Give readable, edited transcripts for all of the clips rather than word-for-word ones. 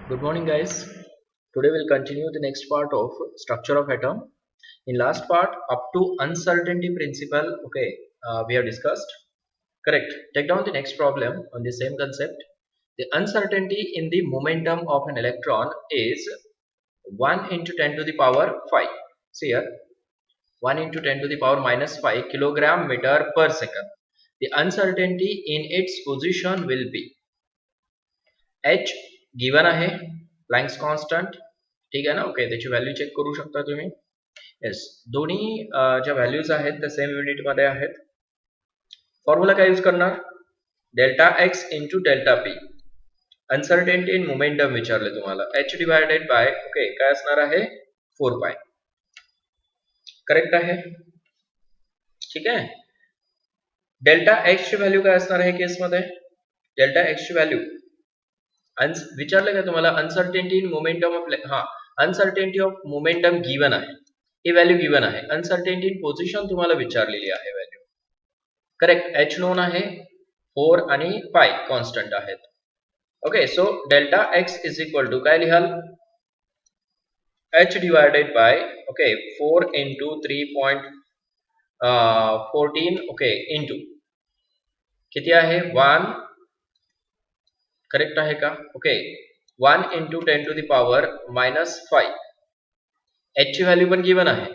Good morning, guys. Today we'll continue the next part of structure of atom. In last part, up to uncertainty principle, okay, we have discussed. Correct. Take down the next problem on the same concept. The uncertainty in the momentum of an electron is 1 into 10 to the power 5. See here, 1 into 10 to the power minus 5 kilogram meter per second. The uncertainty in its position will be h given आहे Planck's constant. ठीक आहे ना. Okay, त्याची value check करू शकता तुम्ही. Yes, दोन्ही ज्या व्हॅल्यूज आहेत त्या सेम युनिट मध्ये आहेत. फॉर्म्युला काय यूज करणार? Delta X into delta P. Uncertainty in momentum विचारले तुम्हाला. एच डिवायडेड बाय ओके काय असणार आहे 4 पाय. करेक्ट आहे. ठीक आहे. डेल्टा एक्स ची व्हॅल्यू काय असणार आहे केसमध्ये? डेल्टा एक्स ची व्हॅल्यू विचारलं का तुम्हाला? Uncertainty in momentum of uncertainty of momentum given आहे, ही व्हॅल्यू गिवन आहे. अनसर्टेनिटी इन पोझिशन तुम्हाला विचारलेली आहे व्हॅल्यू. करेक्ट. एच नोन आहे, 4 आणि पाय कॉन्स्टंट आहेत. Okay, so delta X is equal to काय लिहाल? H divided by okay 4 into 3.14 okay into किती आहे 1. करेक्ट आहे का? Okay, 1 into 10 to the power minus 5. H ची व्हॅल्यू पण गिवन आहे.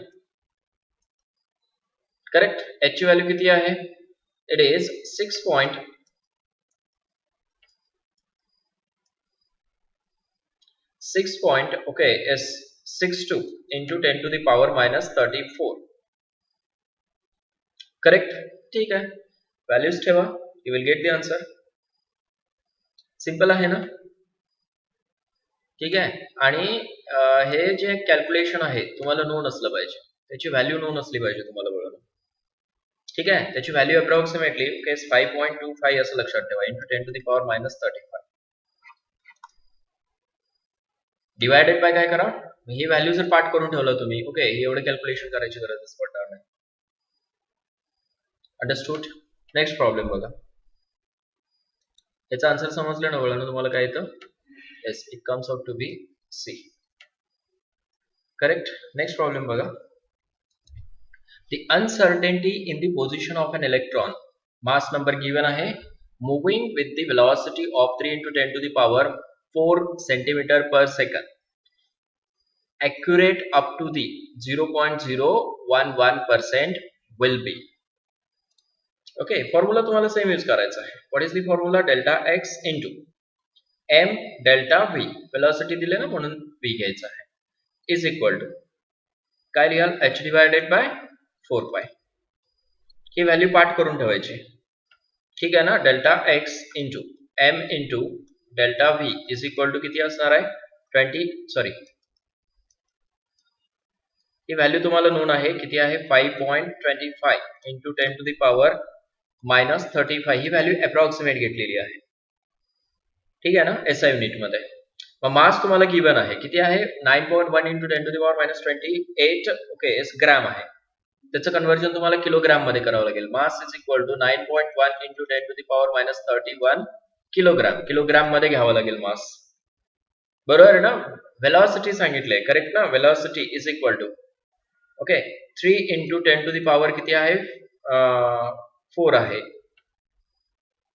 करेक्ट. एच ची व्हॅल्यू किती आहे? It is 6. 6 okay is 62 into 10 to the power minus 34. करेक्ट. ठीक आहे, व्हॅल्यूज ठेवा, you will get the answer. Simple आहे ना. ठीक आहे. आणि हे जे कॅल्क्युलेशन आहे तुम्हाला नोन असलं पाहिजे, त्याची व्हॅल्यू नोन असली पाहिजे तुम्हाला बरोबर. ठीक आहे. त्याची व्हॅल्यू अप्रॉक्सिमेटली ओके 5.25 असं लक्षात ठेवा into 10 to the power minus 35. Divided by काय करा, ही व्हॅल्यू जर पाठ करून ठेवलं तुम्ही ओके, एवढे कॅल्क्युलेशन करायची गरजच पडणार नाही. अंडरस्टूड. नेक्स्ट प्रॉब्लेम बघा. याचा आन्सर समजलं ना वळण तुम्हाला काय येतं? Yes, it comes out to be c. Correct. Next problem बघा. The uncertainty in the position of an electron, mass number given आहे, moving with the velocity of 3 into 10 to the power 4 centimeter per second, accurate up to the 0.011% will be. Okay, formula तुम्हाला same use करायचा आहे. What is the formula? Delta X into M delta V. Velocity दिले ना म्हणून V घ्यायचा आहे, is equal to काय लिहाल? एच डिवायडेड बाय 4 पाय. ही व्हॅल्यू पाठ करून ठेवायची. ठीक आहे ना. Delta X into M into delta V is equal to किती असणार आहे? 20 ही व्हॅल्यू तुम्हाला नोन आहे, किती आहे? 5.25 into 10 to the power minus 35. ही व्हॅल्यू अप्रॉक्सिमेट घेतलेली आहे. ठीक आहे ना, एसआय युनिट मध्ये. मग मास तुम्हाला गिवन आहे, किती आहे? 9.1 into 10 to the power minus 28 okay एस ग्रॅम आहे. त्याचं कन्व्हर्जन तुम्हाला किलोग्राम मध्ये करावं लागेल. Mass is equal to 9.1 into 10 to the power minus 31 kilogram. Kilogram मध्ये घ्यावं लागेल मास. बरोबर आहे ना. वेलॉसिटी सांगितलंय. करेक्ट ना. Velocity is equal to okay 3 into 10 to the power किती आहे? 4 आहे.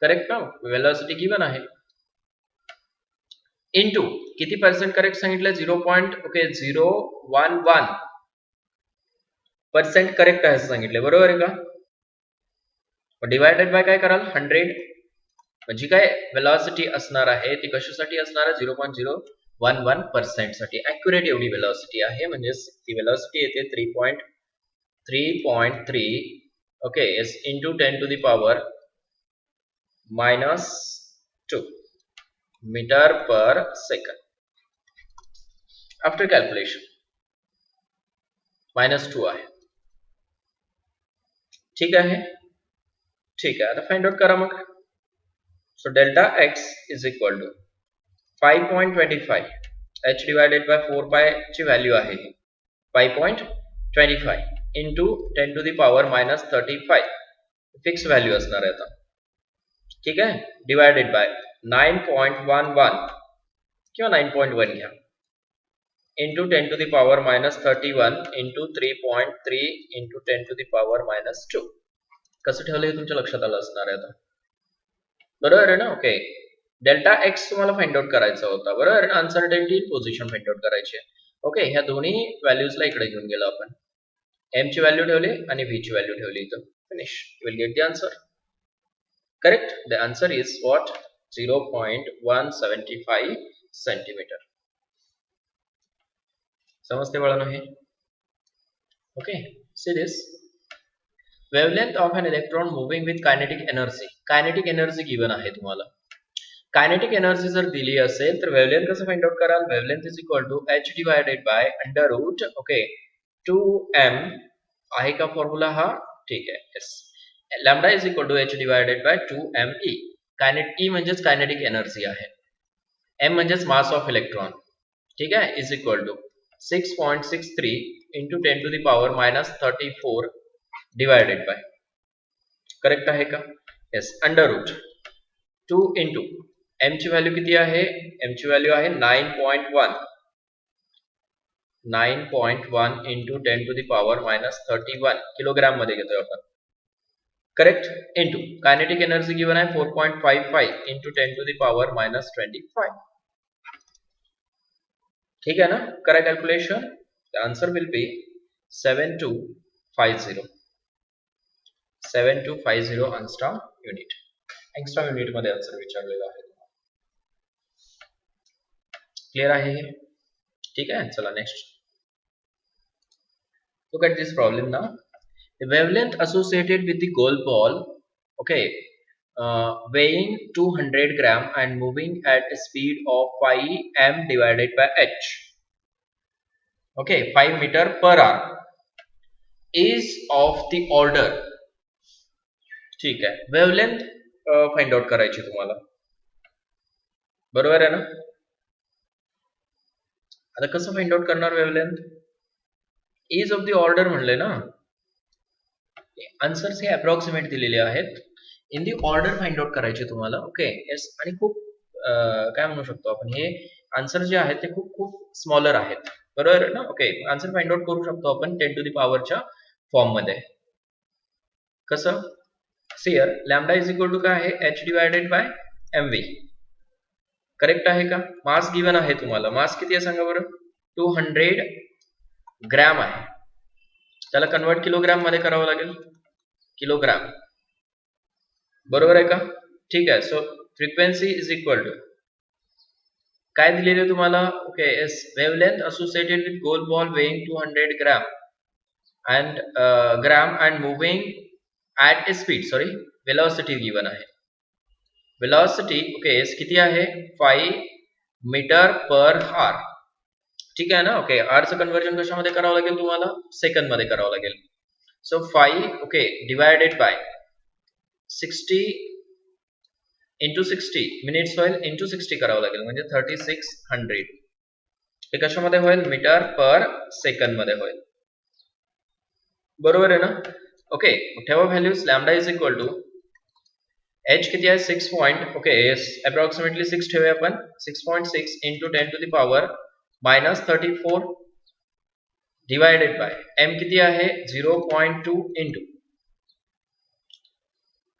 करेक्ट ना. वेलॉसिटी गिवन आहे. इंटू किती पर्सेंट करेक्ट सांगितलं? 0.011% करेक्ट आहे असं सांगितलं. बरोबर आहे का? डिवायडेड बाय काय कराल? 100. म्हणजे काय वेलॉसिटी असणार आहे ती कशासाठी असणार आहे? 0.011% साठी. ॲक्युरेट एवढी वेलॉसिटी आहे, म्हणजे ती वेलॉसिटी येते 3.3 ओके एस into 10 to the power minus 2 metre per second. After calculation -2 आहे. ठीक आहे. ठीक आहे, आता फाइंड आउट करा मग. So delta X is equal to 5.25 H divided by 4 pi ची व्हॅल्यू आहे 5.25 into 10 to the power minus 35. Fix value असणार आहे आता. ठीक आहे. डिवायडेड बाय 9.11 किंवा 9.1 घ्या into 10 to the power minus 31 into 3.3 into 10 to the power minus 2. कसं ठेवलं हे तुमच्या लक्षात आलं असणार आहे आता, बरोबर आहे ना? ओके, डेल्टा एक्स तुम्हाला फाइंड आउट करायचा होता, बरोबर आहे ना? अनसर्टेनिटी पोझिशन फाइंड आउट करायची आहे. ओके, ह्या दोन्ही व्हॅल्यूजला इकडे घेऊन गेलो आपण, एम ची व्हॅल्यू ठेवली आणि व्ही ची व्हॅल्यू ठेवली इथं. Finish, you will get the answer. Correct, the answer is what? 0.175 centimetre. समजते बाळांनो हे? Okay, see this. Wavelength of an electron moving with kinetic energy. Kinetic energy given आहे तुम्हाला. कायनेटिक एनर्जी जर दिली असेल तर वेवलेंथ कसं फाइंड आउट कराल? Wavelength is equal to h divided by under root, okay, 2m आहे का फॉर्म्युला हा? ठीक आहे, yes. Lambda is equal to h divided by 2me. Kinetic E म्हणजेच कायनेटिक एनर्जी आहे, m म्हणजेच मास ऑफ इलेक्ट्रॉन, ठीक आहे, is equal to 6.63 into 10 to the power minus 34 divided by, correct आहे का? Yes, under root 2 into m ची value किती आहे? m ची व्हॅल्यू आहे 9.1 into 10 to the power minus 31 kilogram मध्ये घेतोय आपण, correct, into kinetic energy given आहे 4.55 into 10 to the power minus 25. ठीक है ना? करा calculation, the answer will be 7250 angstrom unit. angstrom unit मध्ये आन्सर विचारलेला आहे. क्लियर आहे हे? ठीक आहे, चला next. Look at this problem now. The wavelength associated with the gold ball, okay, weighing 200 gram and moving at a speed of 5 m divided by h, okay, 5 meter per hour, is of the order. ठीक आहे, wavelength find out करायची तुम्हाला, बरोबर आहे ना? आता कसं find out करणार wavelength? Is of the order म्हणले ना, आन्सर्स हे अप्रॉक्सिमेट दिलेले आहेत, in the order find out करायचे तुम्हाला. Okay, yes. आणि खूप काय म्हणू शकतो आपण, हे आन्सर जे आहेत ते खूप खूप स्मॉलर आहेत, बरोबर आहे ना? ओके, आन्सर फाइंड आउट करू शकतो आपण 10 टू द पॉवरच्या फॉर्म मध्ये. कसं? सियर लॅम्बडा इज इक्वल टू काय आहे? h divided by mv, correct आहे का? मास गिवन आहे तुम्हाला, मास किती आहे सांगा बरं? 200 ग्रॅम आहे, त्याला कन्वर्ट किलोग्राम मध्ये करावं लागेल, किलोग्राम, बरोबर आहे का? ठीक आहे. So frequency is equal to काय दिलेले तुम्हाला? Okay, yes, wavelength associated with gold ball weighing 200 gram and moving at a speed, sorry, velocity given आहे. वेलॉसिटी, ओके, येस, किती आहे? 5 मीटर पर हार, ठीक आहे ना? ओके, आरचं कन्वर्जन कशामध्ये करावं लागेल तुम्हाला? सेकंड मध्ये करावं लागेल. So 5, okay, divided by 60 into 60 minutes होईल, इंटू 60 करावं लागेल, म्हणजे 3600. हे कशामध्ये होईल? मीटर पर सेकंड मध्ये होईल, बरोबर आहे ना? ओके, ठेवा values. Lambda is equal to h किती आहे? 6 पॉइंट, ओके, येस, अप्रॉक्सिमेटली 6 ठेवूया आपण, 6.6 into 10 to the power minus 34 divided by m किती आहे? 0.2 इंटू,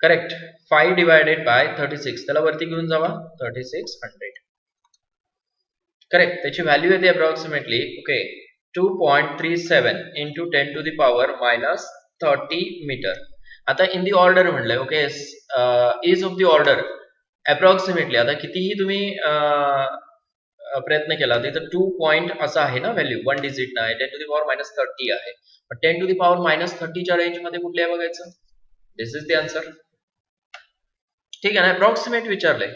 करेक्ट, 5 डिवायडेड बाय 36, त्याला वरती घेऊन जावा, 3600, करेक्ट. त्याची व्हॅल्यू येते approximately, okay, 2.37 into 10 to the power minus 30 metre. आता इन दी ऑर्डर म्हणलंय, okay, is of the order approximately, आता कितीही तुम्ही प्रयत्न केला तर 2 पॉइंट असा आहे ना व्हॅल्यू, 1 डिजिट नाही, 10 टू द पॉवर मायनस 30 आहे, पण 10 टू द पॉवर मायनस 30 च्या रेंज मध्ये कुठले आहे बघायचं. दिस इज द आन्सर, ठीक आहे ना? अप्रॉक्सिमेट विचारलंय,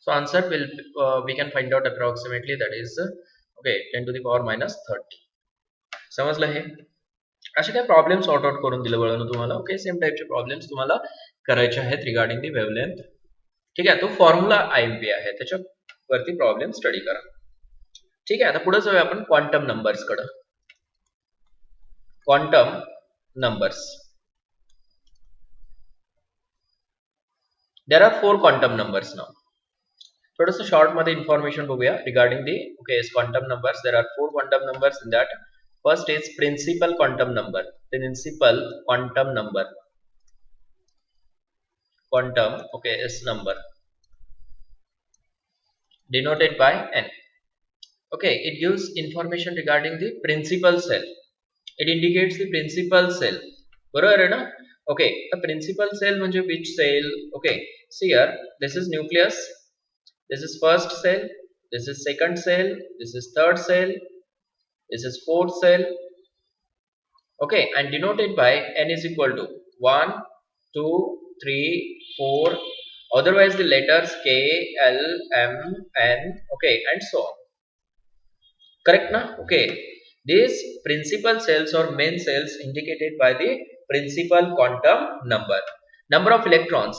so answer will we can find out approximately, that is okay 10 to the power minus 30. समजलं हे? असे काही प्रॉब्लेम सॉर्ट आउट करून दिलं बघा तुम्हाला. ओके, सेम टाइपचे प्रॉब्लेम्स तुम्हाला करायचे आहेत रिगार्डिंग दी वेवलेंथ, ठीक आहे? तो फॉर्म्युला IMP आहे, त्याच्यावरती प्रॉब्लेम स्टडी करा, ठीक आहे? आता पुढे जाऊया आपण क्वांटम नंबर्स कडे. Quantum numbers, there are 4 quantum numbers now. थोडंसं शॉर्ट मध्ये इन्फॉर्मेशन बघूया regarding the quantum numbers. There are 4 quantum numbers in that. First is principal quantum number. Principal quantum number. Quantum, is number denoted by n. It gives information regarding the principal cell. It indicates the principal cell. बरोबर आहे ना? A principal cell म्हणजे which cell? See here, this is nucleus, this is first cell, this is second cell, this is third cell, this is fourth cell. And denoted by n is equal to 1, 2, 3, 4. Otherwise the letters K, L, M, N, and so on. Correct na? These principal cells or main cells indicated by the principal quantum number. Number of electrons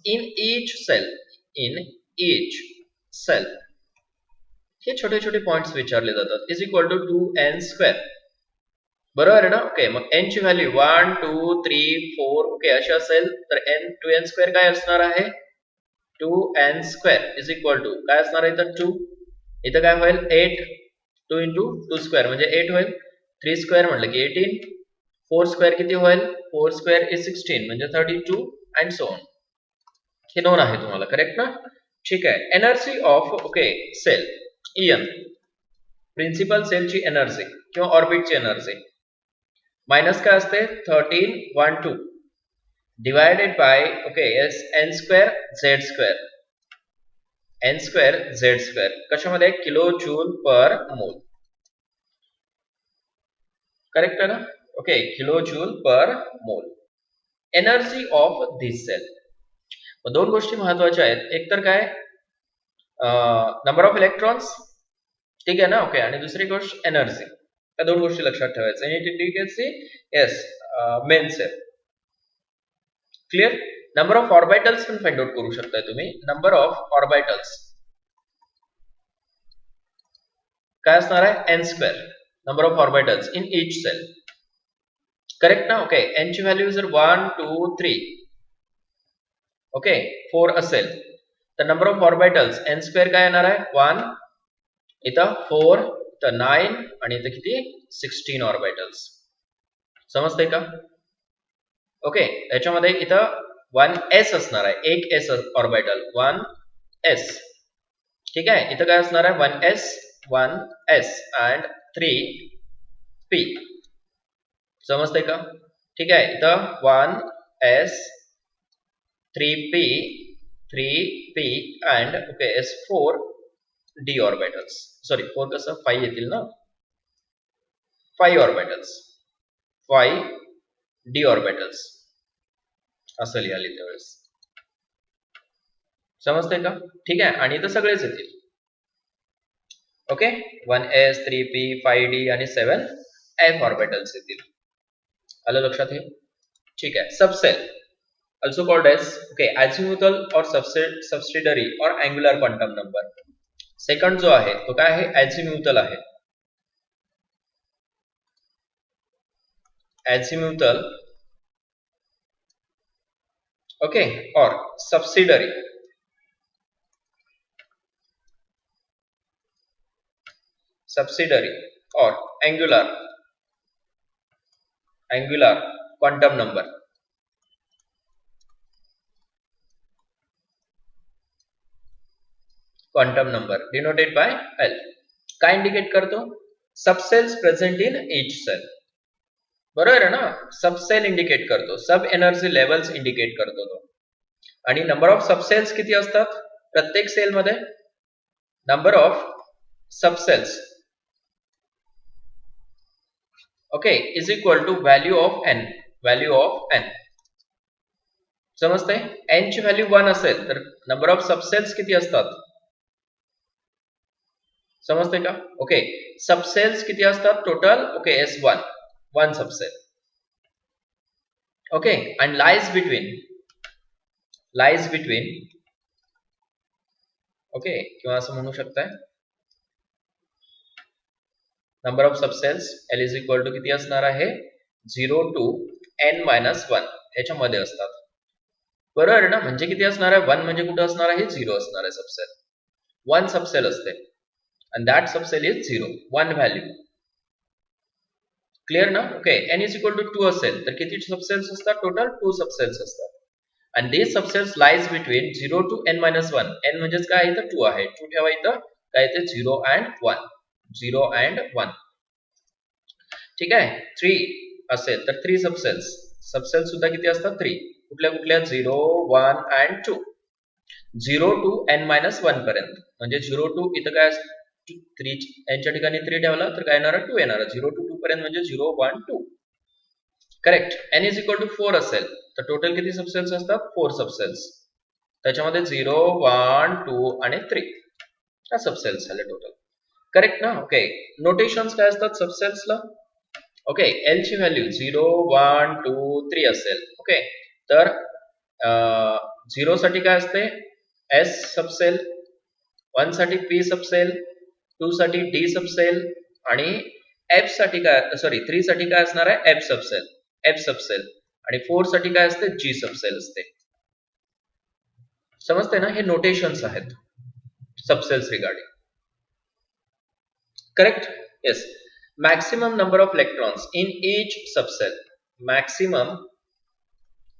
in each cell. हे छोटे छोटे points विचारले जातात. Is equal to 2n square. बरोबर आहे ना? मग n ची व्हॅल्यू 1, 2, 3, 4 अशी असेल तर n 2n स्क्वेअर काय असणार आहे? 2n square is equal to काय असणार आहे? तर 2. इथं काय होईल? 8. 2 into 2 स्क्वेअर म्हणजे 8 होईल. 3 स्क्वेअर म्हटलं की 18. 4 स्क्वेअर किती होईल? 4 स्क्वेअर इज 16 म्हणजे 32 अँड सो ऑन. हे नोन आहे तुम्हाला. करेक्ट ना? ठीक आहे. Energy of shell En. Principal सेलची एनर्जी किंवा ऑर्बिटची एनर्जी मायनस काय असते? 1312 divided by n square z square. n square z square कशामध्ये? Kilo joule per mole. Correct आहे ना? Kilo joule per mole. Energy of this shell. दोन गोष्टी महत्वाच्या आहेत. एक तर काय? Number of electrons. ठीक आहे ना? आणि दुसरी गोष्ट एनर्जी. त्या दोन गोष्टी लक्षात ठेवायचं. आणि it indicates the main shell. Clear? Number of orbitals पण फाइंड आउट करू शकताय तुम्ही. नंबर ऑफ ऑर्बिटल्स काय असणार आहे? n square. Number of orbitals in each shell. Correct ना? n ची व्हॅल्यू जर 1, 2, 3 4 असेल तर number of orbitals n square काय येणार आहे? 1, इथं 4, इथं 9 आणि इथं किती? 16 ऑर्बिटल्स. समजतंय का? याच्यामध्ये इथं 1s असणार आहे. एक s ऑर्बिटल 1s. ठीक आहे? इथं काय असणार आहे? 1s and 3p. समजतंय का? ठीक आहे? इथं 1s 3p and s4 d orbitals. Sorry 4 कसं 5 येतील ना? 5 ऑर्बिटल्स 5 d orbitals असं लिहाल त्यावेळेस. समजतंय का? ठीक आहे? आणि इथं सगळेच येतील. 1s 3p 5d आणि 7f ऑर्बिटल्स येतील. आलं लक्षात? हे ठीक आहे. सबसेल also called as azimuthal or subsidiary or angular quantum number. Second जो आहे तो काय आहे? azimuthal आहे. azimuthal or subsidiary. or angular quantum number. Quantum number denoted by L. काय इंडिकेट करतो? Subshells present in each shell. बरोबर आहे ना? सबसेल इंडिकेट करतो. सब एनर्जी लेवल्स इंडिकेट करतो तो. आणि नंबर ऑफ सबसेल्स किती असतात प्रत्येक सेल मध्ये? Number of subshells is equal to value of n. समजतंय? n ची व्हॅल्यू 1 असेल तर नंबर ऑफ सबसेल्स किती असतात? समजतंय का? सबसेल्स किती असतात टोटल? S1 1 सबसेल. and lies between किंवा असं म्हणू शकताय number of subshells L is equal to किती असणार आहे? 0 to n-1 याच्यामध्ये असतात. बरोबर आहे ना. म्हणजे किती असणार आहे, 1 म्हणजे कुठं असणार आहे, 0 असणार आहे सबसेल. 1 सबसेल असते and that subcell is 0, 1 value. Clear ना. Okay. n is equal to 2 असेल तर किती सबसेल्स असतात, टोटल 2 सबसेल्स असतात. and these subsets lies between 0 to n minus 1. n म्हणजेच काय इथं 2 आहे, 2 ठेवा इथं, काय इथे 0 and 1, 0 and 1. ठीक आहे. 3 असेल तर 3 सबसेल्स, सबसेल्स सुद्धा किती असतात, 3. कुठल्या कुठल्या, 0 1 and 2. 0 to n minus 1 पर्यंत, म्हणजे 0 to इथं काय 3 यांच्या ठिकाणी 3 ठेवला तर काय येणार, 2 येणार. 0 to 2 पर्यंत म्हणजे 0 1 2. Correct. n is equal to 4 असेल तर टोटल किती सबसेल्स असतात, 4 सबसेल्स. त्याच्यामध्ये 0 1 2 आणि 3 हा सबसेल्स झाले टोटल. करेक्ट ना. ओके. नोटेशन्स काय असतात सबसेल्सला. ओके. एल ची व्हॅल्यू 0 1 2 3 असेल. ओके. तर 0 साठी काय असते, एस सबसेल, 1 साठी पी सबसेल, 2 साठी डी सबसेल आणि एफ साठी काय, सॉरी 3 साठी काय असणार आहे, एफ सबसेल, एफ सबसेल आणि 4 साठी काय असते, जी सबसेल असते. समजते ना. हे नोटेशन्स आहेत subshells regarding. Correct. Yes. Maximum number of electrons in each subshell. Maximum,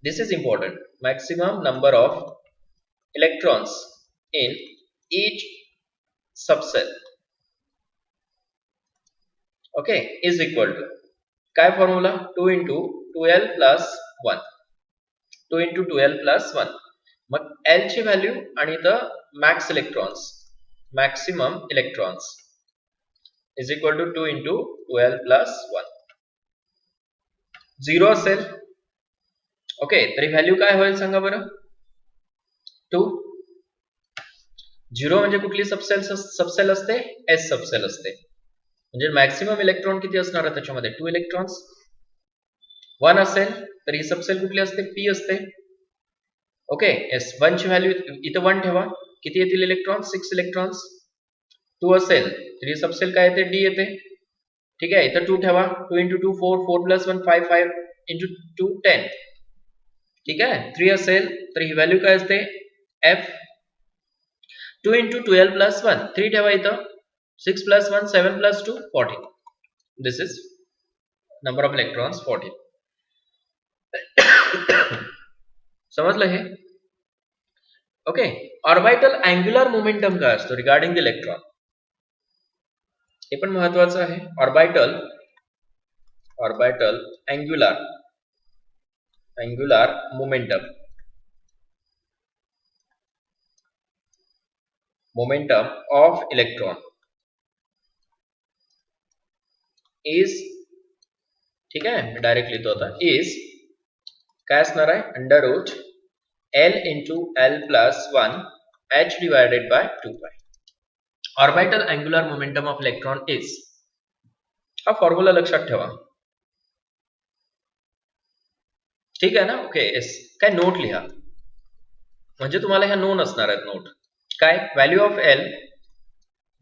this is important, maximum number of electrons in each subcell, okay, is equal to काय formula, 2 into 2l plus 1, 2 into 2l plus 1. मग l ची value आणि the max electrons, maximum electrons is equal to 2 into 2l plus 1. 0 असेल, okay, तरी value काय होईल सांगा बरं, 2. 0 म्हणजे कुठली सबसेल असते, एस सबसेल असते. म्हणजे मॅक्सिमम इलेक्ट्रॉन किती असणार आहे त्याच्यामध्ये, 2 इलेक्ट्रॉन्स. 1 असेल तर ही सबसेल कुठली असते, पी असते. ओके. एस 1 ची व्हॅल्यू इथं 1 ठेवा, किती येतील इलेक्ट्रॉन, 6 इलेक्ट्रॉन्स. 2 असेल तर ही सबसेल काय येते, डी येते. ठीक आहे. इथं 2 ठेवा, 2 into 2 4, 4 plus 1 5, 5 into 2 10. ठीक आहे. 3 असेल तर ही व्हॅल्यू काय असते, एफ. 2 into 12 plus 1, 3 ठेवा इथं, 6 plus 1 7 plus 2 14. This is number of electrons 14. समजलं हे. ओके. ऑर्बिटल अँग्युलर मोमेंटम काय असतो रिगार्डिंग द इलेक्ट्रॉन, हे पण महत्वाचं आहे. Orbital, orbital angular, angular momentum, momentum of electron is, ठीक आहे, मी डायरेक्ट लिहितो आता, इज काय असणार आहे, under root L into L plus 1 H divided by 2 pi. Orbital angular momentum of electron is, हा फॉर्म्युला लक्षात ठेवा. ठीक आहे ना. ओके. येस. काय नोट लिहा, म्हणजे तुम्हाला ह्या नोन असणार आहेत नोट. काय, value of L,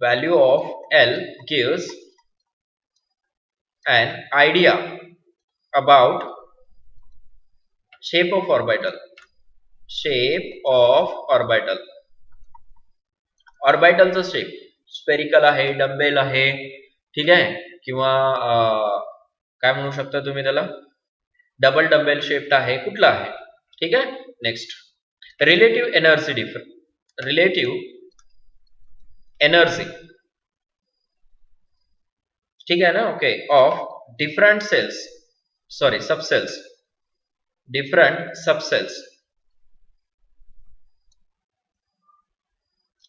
value of L gives an idea about shape of orbital, shape of orbital. ऑर्बिटलचा शेप स्पेरिकल आहे, डम्बेल आहे, ठीक आहे, किंवा काय म्हणू शकता तुम्ही त्याला, डबल डम्बेल शेप्ड आहे, कुठला आहे. ठीक आहे. Next, relative energy difference, relative energy, ठीक आहे ना. Okay. Of different shells, sorry subshells, different subshells.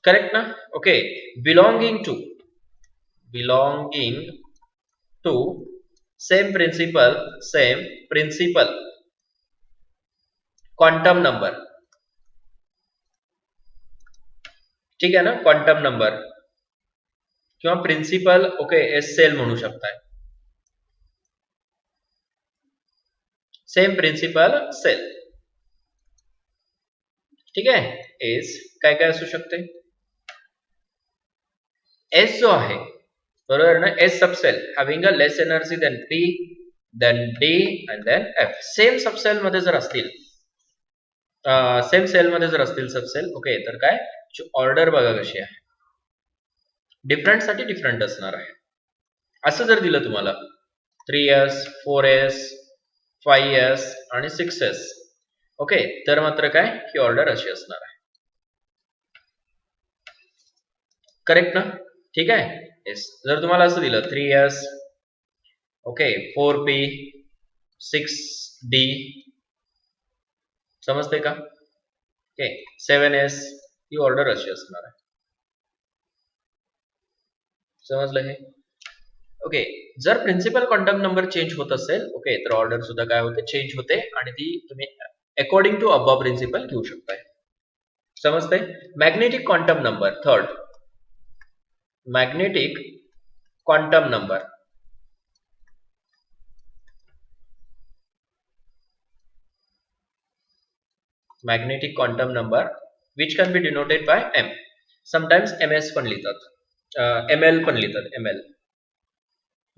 Correct ना. Okay. Belonging to, belonging to same principal, same principal quantum number, ठीक आहे ना, क्वांटम नंबर किंवा प्रिन्सिपल, ओके, एस सेल म्हणू शकताय, सेम प्रिन्सिपल सेल. ठीक आहे. एस काय काय असू शकते, एस जो आहे, बरोबर ना, S subshell having a less energy than P, then D and then F. Same subshell मध्ये जर असतील सेम सेल मध्ये जर असतील सबसेल ओके तर काय ऑर्डर बघा कशी आहे डिफरंट साठी डिफरंट असणार आहे असं जर दिलं तुम्हाला 3s 4s 5s आणि 6s ओके तर मात्र काय ही ऑर्डर अशी असणार आहे करेक्ट ना ठीक आहे येस जर तुम्हाला असं दिलं 3s ओके 4p 6d समजते का ओके 7s ही ऑर्डर अशी असणार आहे समजलं हे ओके जर प्रिन्सिपल क्वांटम नंबर चेंज होत असेल ओके तर ऑर्डर सुद्धा काय होते चेंज होते आणि ती तुम्ही अकॉर्डिंग टू अबव प्रिन्सिपल घेऊ शकताय समजते magnetic quantum number third magnetic quantum number magnetic quantum number which can be denoted by m sometimes ms पण लिहितात ml पण लिहितात ml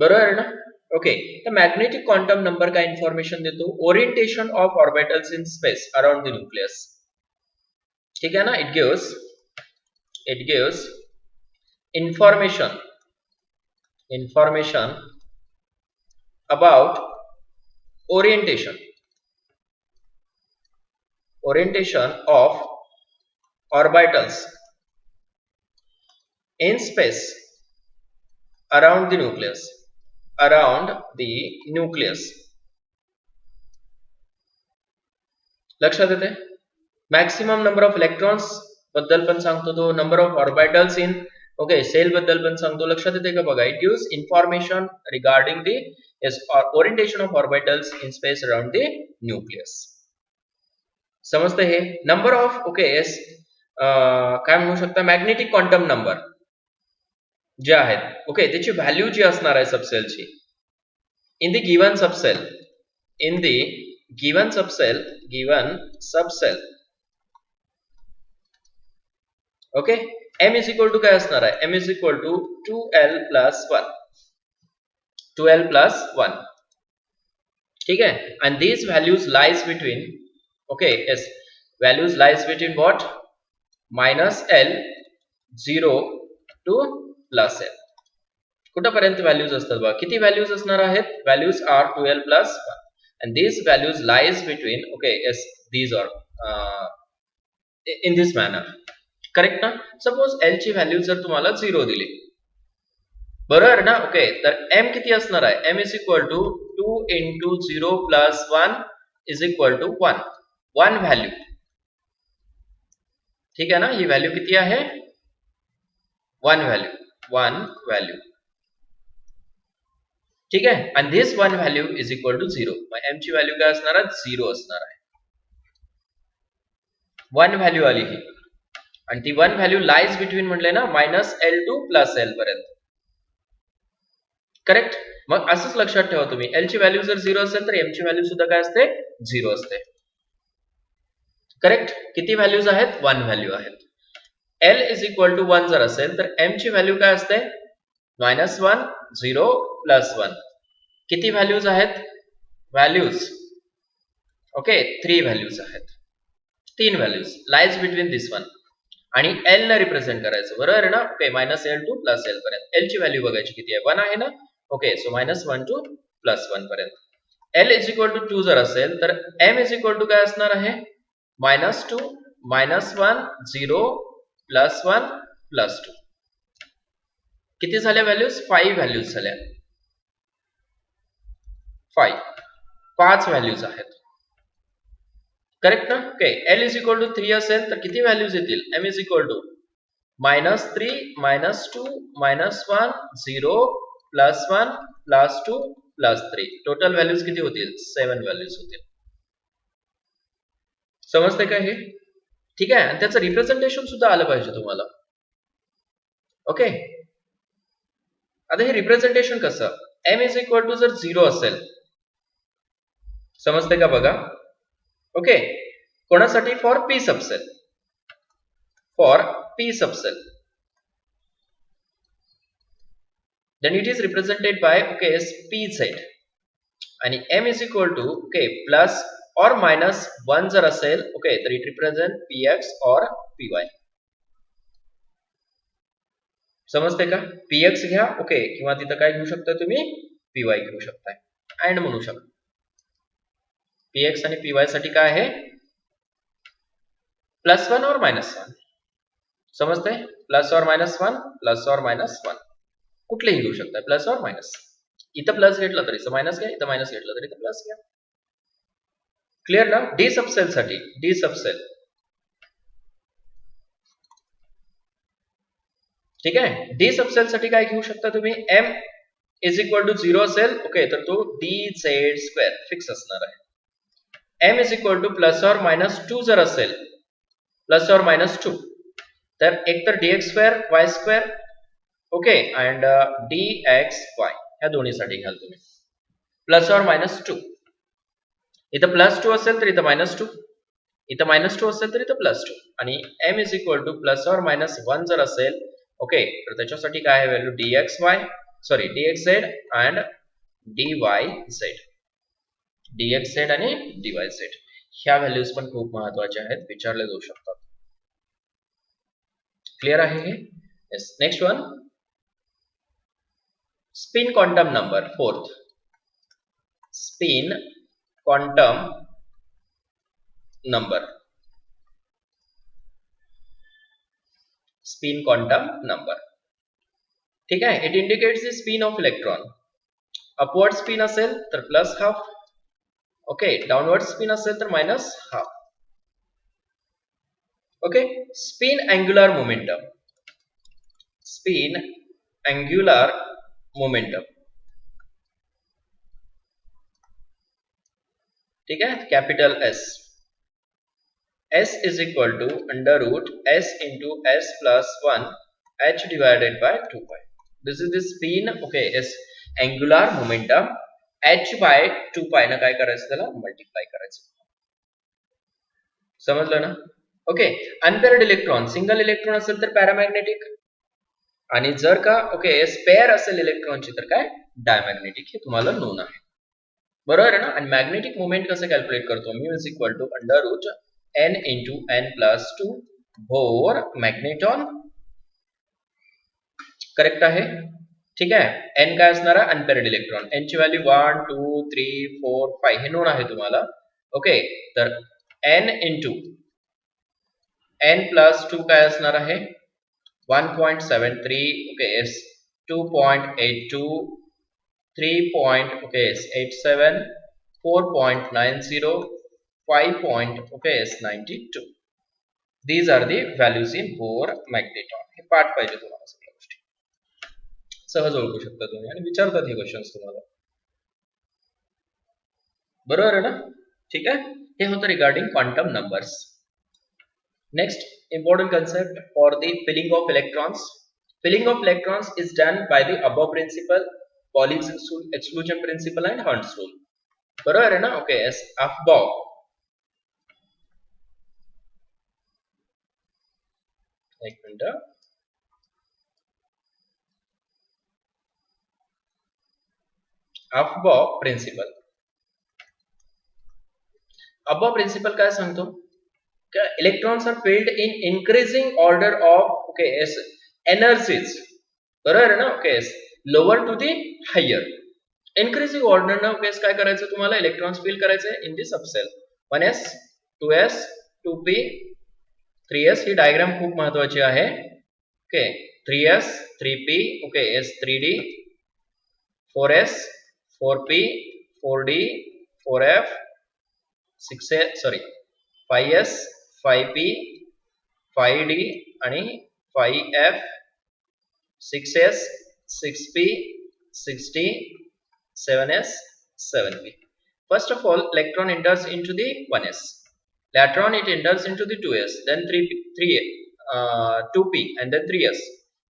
बरोबर आहे ना ओके तर मॅग्नेटिक क्वांटम नंबर काय इन्फॉर्मेशन देतो orientation of orbitals in space around the nucleus ठीक है ना it gives information about orientation of orbitals in space around the nucleus लक्षात येते मॅक्सिमम नंबर ऑफ इलेक्ट्रॉन्स बद्दल पण सांगतो तो number of orbitals in okay shell बद्दल पण सांगतो लक्षात येते का बघा it gives information regarding the orientation of orbitals in space around the nucleus समजते हे नंबर ऑफ ओके एस काय म्हणू शकता मॅग्नेटिक क्वांटम नंबर जे आहेत ओके त्याची व्हॅल्यू जी असणार आहे सबसेलची in the given subshell okay m is equal to काय असणार आहे m is equal to 2l plus 1 ठीक है and these values lies between okay yes values lies between what minus l 0 to plus l कुठपर्यंत values असतात बघा किती values असणार आहेत values R 2l plus 1 and these values lies between okay yes these are in this manner correct ना suppose l ची value जर तुम्हाला 0 दिली बरोबर ना ओके तर m किती असणार आहे m is equal to 2 into 0 plus 1 is equal to 1 one value ठीक आहे ना ही व्हॅल्यू किती आहे वन व्हॅल्यू ठीक आहे and this one value is equal to 0 मग m ची व्हॅल्यू काय असणार आहे 0 असणार आहे वन व्हॅल्यू आली ही आणि ती वन व्हॅल्यू लाईज बिटवीन म्हणले ना minus l two plus l पर्यंत करेक्ट मग असंच लक्षात ठेवा तुम्ही l ची व्हॅल्यू जर 0 असेल तर m ची व्हॅल्यू सुद्धा काय असते 0 असते करेक्ट किती व्हॅल्यूज आहेत वन व्हॅल्यू आहेत l इज इक्वल टू 1 जर असेल तर m ची व्हॅल्यू काय असते -1 0 प्लस 1 किती व्हॅल्यूज आहेत व्हॅल्यूज ओके 3 व्हॅल्यूज आहेत 3 व्हॅल्यूज लाईज बिटवीन दिस वन आणि l ने रिप्रेझेंट करायचं बरोबर आहे ना okay -l two plus l पर्यंत l ची व्हॅल्यू बघायची किती आहे 1 आहे ना ओके सो -1 टू प्लस 1 पर्यंत l इज इक्वल टू 2 जर असेल तर m इज इक्वल टू काय असणार आहे -2 -1 0 प्लस 1 प्लस 2 किती झाल्या व्हॅल्यूज 5 व्हॅल्यूज झाल्या 5 व्हॅल्यूज आहेत करेक्ट ना okay l is equal to 3 असेल तर किती व्हॅल्यूज येतील m is equal to -3 -2 -1 0 plus 1 plus 2 plus 3 total values किती होतील 7 व्हॅल्यूज होतील समजते का हे ठीक आहे आणि त्याचं रिप्रेझेंटेशन सुद्धा आलं पाहिजे तुम्हाला ओके आता हे रिप्रेझेंटेशन कसं m इज इक्वल टू जर 0 असेल समजते का बघा ओके कोणासाठी फॉर p सबसेल then it is represented by okay as pz आणि m is equal to okay plus और -1 जर असेल ओके तर इट रिप्रेझेंट px और py. समजते का? px घ्या ओके किंवा तिथं काय घेऊ शकता तुम्ही py घेऊ शकताय अँड म्हणू शकता. px आणि py साठी काय आहे +1 और -1. समजते प्लस और -1 प्लस और -1 कुठलेही घेऊ शकता प्लस और मायनस. इथं प्लस घेतलं तरी इथं मायनस घ्या, इथं मायनस घेतलं तरी इथं प्लस घ्या. क्लिअर ना? डी सबसेल साठी डी सबसेल ठीक आहे. डी सबसेल साठी काय घेऊ शकता तुम्ही m इज इक्वल टू 0 असेल ओके तर तो dz² फिक्स असणार आहे. m is equal two plus और -2 जर असेल प्लस और -2 तर एक तर dx² y² okay and dxy ह्या दोन्हीसाठी घ्याल तुम्ही प्लस और -2. इथं +2 असेल तर इथं -2, इथं -2 असेल तर इथं +2 आणि m is equal two plus और -1 जर असेल ओके तर त्याच्यासाठी काय आहे value dxz and dyz. dxz आणि dyz ह्या व्हॅल्यूज पण खूप महत्वाच्या आहेत, विचारले जाऊ शकतात. क्लिअर आहे हे? Yes. Next one spin quantum number. Fourth spin quantum number. Spin quantum number ठीक आहे. It indicates the spin of electron. Upward spin असेल तर +½ ओके डाउनवर्ड स्पिन असेल तर -½ okay. Spin angular momentum. Spin angular momentum ठीक आहे. Capital S is equal to √s into s plus 1 h divided by 2 pi. This is the spin okay is angular momentum h by 2 pi ना काय करायचं त्याला multiply करायचं. समजलं ना? Okay. Unpaired electron single electron असेल तर पॅरामॅग्नेटिक आणि जर का ओके पेअर असेल इलेक्ट्रॉनची तर काय डायमॅग्नेटिक. हे तुम्हाला नोन आहे बरोबर आहे ना? आणि मॅग्नेटिक मोमेंट कसं कॅल्क्युलेट करतो mu is equal to √n into n plus 2 Bohr magneton. Correct आहे ठीक आहे. n काय असणार आहे अनपेअर्ड इलेक्ट्रॉन. n ची व्हॅल्यू 1 2 3 4 5 हे नोन आहे तुम्हाला ओके. तर n into n plus 2 काय असणार आहे 1.73 okay s 2.82 3.87 4.90 5. okay is 92. These are the values in Bohr magneton. हे पाठ पाहिजे तुम्हाला सगळ्या गोष्टी सहज ओळखू शकता तुम्ही आणि विचारतात हे क्वेश्चन्स तुम्हाला बरोबर आहे ना? ठीक आहे. हे होतं regarding quantum numbers. Next important concept for the filling of electrons. Filling of electrons is done by the above principle, Pauli's exclusion principle and Hund's rule. बरोबर आहे ना? ओके yes अफबाऊ एक minute Aufbau principle. Aufbau principle काय सांगतो electrons are filled in increasing order of okay as energies. बरोबर आहे ना? Okay lower to the higher. Increasing order ना ओके काय करायचं तुम्हाला इलेक्ट्रॉन्स फिल करायचे in the subshell 1s 2s 2p 3s. He diagram खूप महत्वाची आहे okay. 3s 3p okay s 3d 4s 4p 4d 4f 6s sorry 5s 5p 5d आणि 5f 6s 6p 6d 7s 7p. First of all electron enters into the 1s. Later on it enters into the 2s, then 2p and then 3s,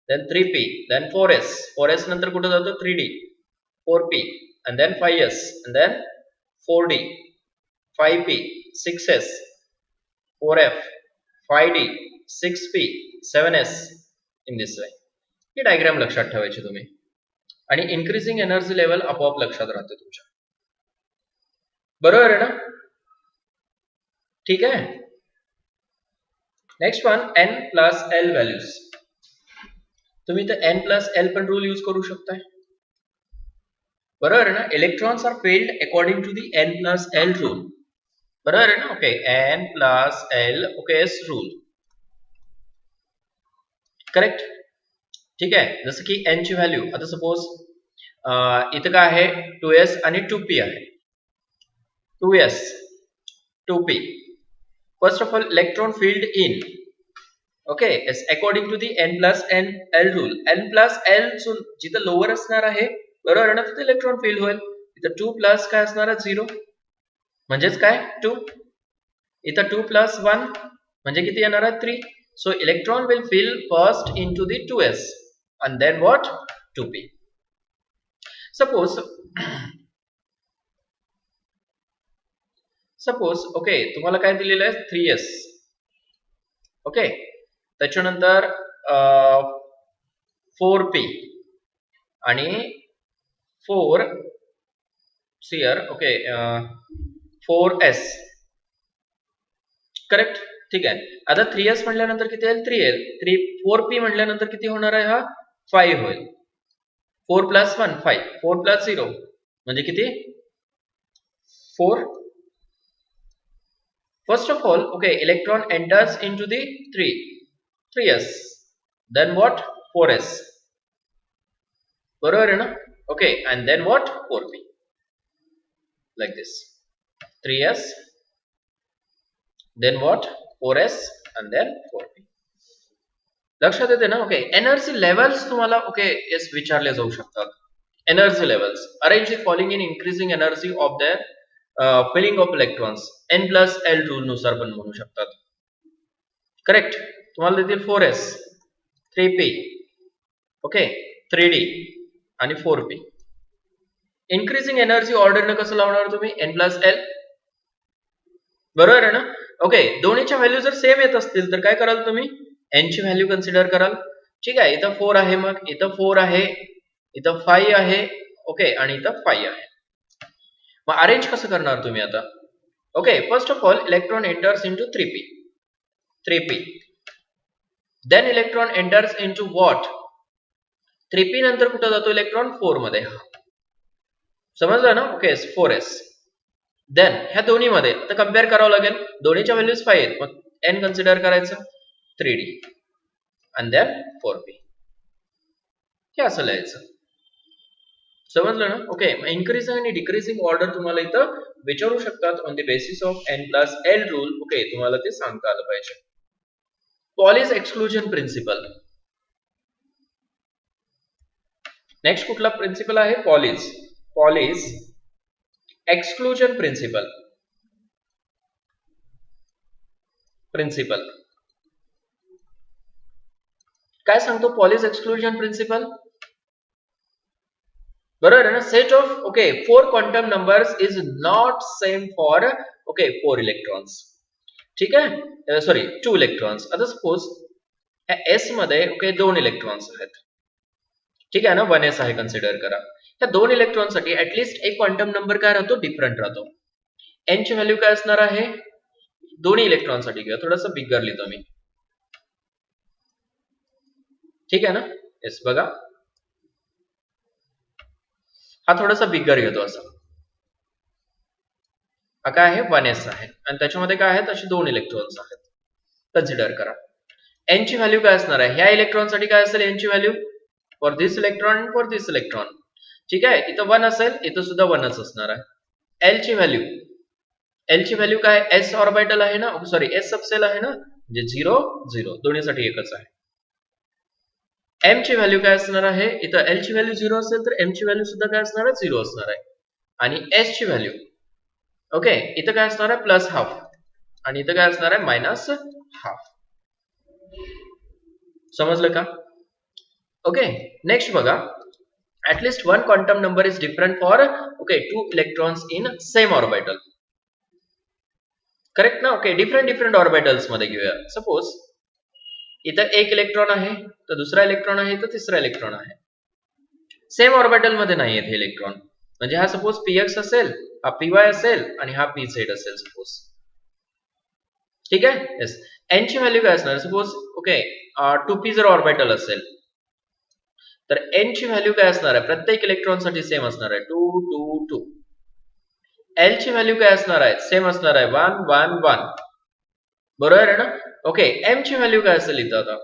then 3p, then 4s. 4s नंतर कुठे जातो 3d 4p and then 5s and then 4d 5p 6s 4f 5d 6p 7s in this way. He diagram लक्षात ठेवायची तुम्ही आणि increasing energy level आपोआप लक्षात राहते तुमच्या बरोबर आहे ना? ठीक है. Next one n plus l values. तुम्ही इथे n प्लस l पण रूल यूज करू शकताय. बरोबर आहे ना. Electrons are filled according to the n plus l rule. बरोबर आहे ना. Okay, n plus l okay as rule. Correct. ठीक आहे. जसं की n ची व्हॅल्यू आता सपोज इथं काय आहे 2s आणि 2p आहे. 2s 2p. First of all electron filled in okay as according to the n plus n l rule. n plus l जिथं लोअर असणार आहे बरोबर आहे ना तिथे इलेक्ट्रॉन फील्ड होईल. इथं 2 प्लस काय असणार आहे 0 म्हणजेच काय 2. इथं 2 प्लस 1 म्हणजे किती येणार आहे 3. So electron will fill first into the 2s and then what 2p. Suppose okay तुम्हाला काय दिलेलं आहे 3s ओके त्याच्यानंतर 4p आणि 4 here ओके 4s. करेक्ट. ठीक आहे. आता 3s म्हटल्यानंतर किती येईल 3 येईल. 4p म्हटल्यानंतर किती होणार आहे हा 5 होईल. 4 प्लस 1 5 4 प्लस 0 म्हणजे किती 4. First of all, okay, electron enters into the 3s. Then what? 4s. बरोबर आहे ना. Okay, and then what? 4p. Like this. 3s. Then what? 4s and then 4p. लक्षात येते ना. ओके एनर्जी लेवल्स तुम्हाला okay yes विचारले जाऊ शकतात. Energy levels arrange the following in increasing energy of their filling of electrons. n plus l rule नुसार पण म्हणू शकतात. करेक्ट. तुम्हाला देतील 4s 3p ओके 3d आणि 4p. इन्क्रीजिंग एनर्जी ऑर्डरने कसं लावणार तुम्ही n प्लस l. बरोबर आहे ना. ओके दोन्हीच्या व्हॅल्यू जर सेम येत असतील तर काय कराल तुम्ही n ची व्हॅल्यू कन्सिडर कराल. ठीक आहे. इथं 4 आहे मग इथं 4 आहे इथं 5 आहे ओके आणि इथं 5 आहे. मग अरेंज कसं करणार तुम्ही आता. Okay first of all electron enters into 3p. Then electron enters into what 3p नंतर कुठे जातो इलेक्ट्रॉन 4 मध्ये. समजलं ना. Okay 4s. देन ह्या दोन्ही मध्ये आता कम्पेअर करावं लागेल. दोन्हीच्या व्हॅल्यूज 5 आहेत मग n कन्सिडर करायचं 3d and then 4p. हे असं लिहायचं. समजलं ना. ओके इन्क्रीजिंग आणि डिक्रीजिंग ऑर्डर तुम्हाला इथं विचारू शकतात on the basis of n plus l rule. Okay तुम्हाला ते सांगता आलं पाहिजे. Pauli's exclusion principle. नेक्स्ट कुठला प्रिन्सिपल आहे पॉलीज एक्सक्लुजन प्रिन्सिपल. काय सांगतो पॉलीज एक्सक्लुजन प्रिन्सिपल. बरोबर आहे ना. Set of okay 4 quantum numbers is not same for okay 4 electrons. ठीक आहे. Sorry 2 electrons. आता सपोज एस मध्ये ओके 2 इलेक्ट्रॉन्स आहेत. ठीक आहे ना. 1s आहे कन्सिडर करा. त्या 2 इलेक्ट्रॉनसाठी ऍटलीस्ट एक क्वांटम नंबर काय राहतो डिफरंट राहतो. n ची व्हॅल्यू काय असणार आहे दोन्ही इलेक्ट्रॉनसाठी घेऊया. थोडंसं बिगर लिहितो मी. ठीक आहे ना. येस बघा हा थोडासा बिगर घेतो असं. हा काय आहे 1s आहे आणि त्याच्यामध्ये काय आहेत असे 2 इलेक्ट्रॉन्स आहेत. कन्सिडर करा. n ची व्हॅल्यू काय असणार आहे ह्या इलेक्ट्रॉनसाठी काय असेल n ची value for this electron for this electron. ठीक आहे. इथं 1 असेल इथं सुद्धा 1च असणार आहे. l ची व्हॅल्यू काय s ऑर्बिटल आहे ना सॉरी s सबसेल आहे ना म्हणजे 0 0 दोन्हीसाठी एकच आहे. m ची व्हॅल्यू काय असणार आहे इथं l ची व्हॅल्यू 0 असेल तर m ची व्हॅल्यू सुद्धा काय असणार आहे 0 असणार आहे. आणि s ची व्हॅल्यू ओके इथं काय असणार आहे प्लस हाफ आणि इथं काय असणार आहे मायनस हाफ. समजलं का. ओके नेक्स्ट बघा at least 1 quantum number is different for okay 2 electrons in same orbital. Correct ना. ओके डिफरंट ऑर्बिटल्स मध्ये घेऊया. सपोज इथं एक इलेक्ट्रॉन आहे तर दुसरा इलेक्ट्रॉन आहे तर तिसरा इलेक्ट्रॉन आहे. सेम ऑर्बिटल मध्ये नाही आहेत हे इलेक्ट्रॉन. म्हणजे हा सपोज px असेल हा py असेल आणि हा pz असेल सपोज. ठीक आहे. येस, एन ची व्हॅल्यू काय असणार, सपोज ओके 2p जर ऑर्बिटल असेल तर एन ची व्हॅल्यू काय असणार आहे, प्रत्येक इलेक्ट्रॉन साठी सेम असणार आहे 2 2 2. एल ची व्हॅल्यू काय असणार आहे, सेम असणार आहे 1 1 1. बरोबर आहे ना. ओके, एम ची व्हॅल्यू काय असेल इथं, आता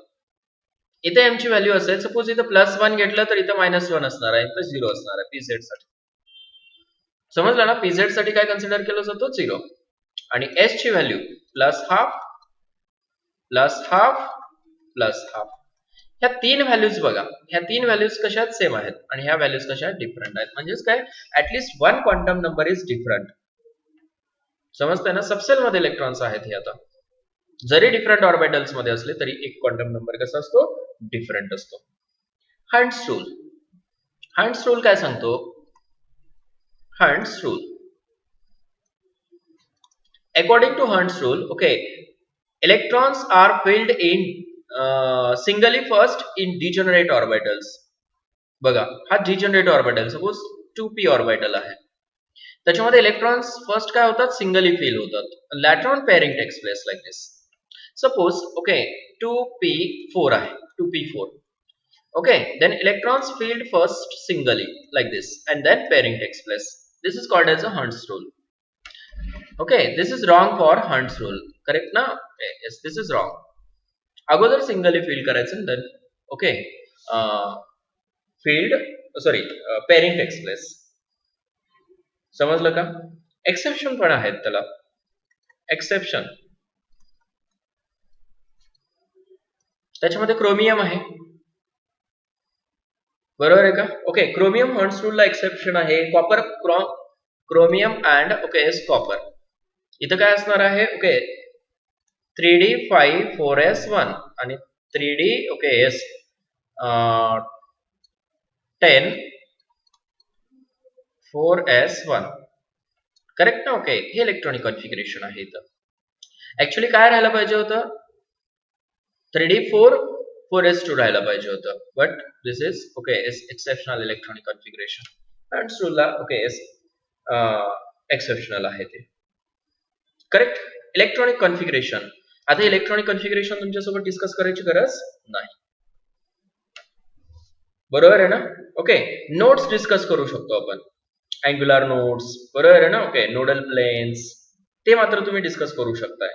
इथे एम ची व्हॅल्यू असेल सपोज इथं +1 घेतलं तर इथं -1 असणार आहे, इथं 0 असणार आहे पीझेड साठी. समजलं ना, पीझेड साठी काय कन्सिडर केलं जातं 0. आणि एस ची व्हॅल्यू +½ +½ +½ ह्या 3 व्हॅल्यूज बघा, ह्या 3 व्हॅल्यूज कशात सेम आहेत आणि ह्या व्हॅल्यूज कशात डिफरंट आहेत. म्हणजेच काय, at least 1 quantum number is different. समजतंय ना, सबसेल मध्ये इलेक्ट्रॉन्स आहेत हे. आता जरी डिफरंट ऑर्बिटल्स मध्ये असले तरी एक क्वांटम नंबर कसा असतो, डिफरंट असतो. हंट्स रूल, हंट्स रूल काय सांगतो, hunts rule, according to Hund's rule, okay, electrons are filled in singly first in degenerate orbitals. बघा, हा degenerate orbital suppose 2p orbital आहे, त्याच्यामध्ये इलेक्ट्रॉन्स फर्स्ट काय होतात, सिंगली फिल होतात. Later on pairing takes place like this. Suppose okay 2p4 आहे, 2p4. okay, then electrons filled first singly like this and then pairing takes place. This is called as a Hund's rule. okay, this is wrong for Hund's rule, correct ना. yes, this is wrong. अगोदर singly fill करायचं, then okay filled sorry pairing takes place. समजलं का. Exception पण आहेत त्याला, exception त्याच्यामध्ये chromium आहे. बरोबर आहे का. ओके, क्रोमियम हंट्स रूलला एक्सेप्शन आहे. Copper, chromium and okay S copper. इथं काय असणार आहे, ओके 3d5 4s1 आणि 3d okay S 10 4s1, correct ना. ओके, हे इलेक्ट्रॉनिक कॉन्फिगरेशन आहे. इथं ऍक्च्युली काय राहायला पाहिजे होतं, 3d4 4s2 राहायला पाहिजे होतं, but this is okay is exceptional electronic configuration. Hund's रूलला ओके इज एक्सेप्शनल आहे ते. करेक्ट. इलेक्ट्रॉनिक कॉन्फिगरेशन, आता इलेक्ट्रॉनिक कॉन्फिगरेशन तुमच्यासोबत डिस्कस करायची गरज नाही. बरोबर आहे ना. ओके, नोड्स डिस्कस करू शकतो आपण, अँग्युलर नोड्स. बरोबर आहे ना. ओके, नोडल प्लेन्स ते मात्र तुम्ही डिस्कस करू शकताय.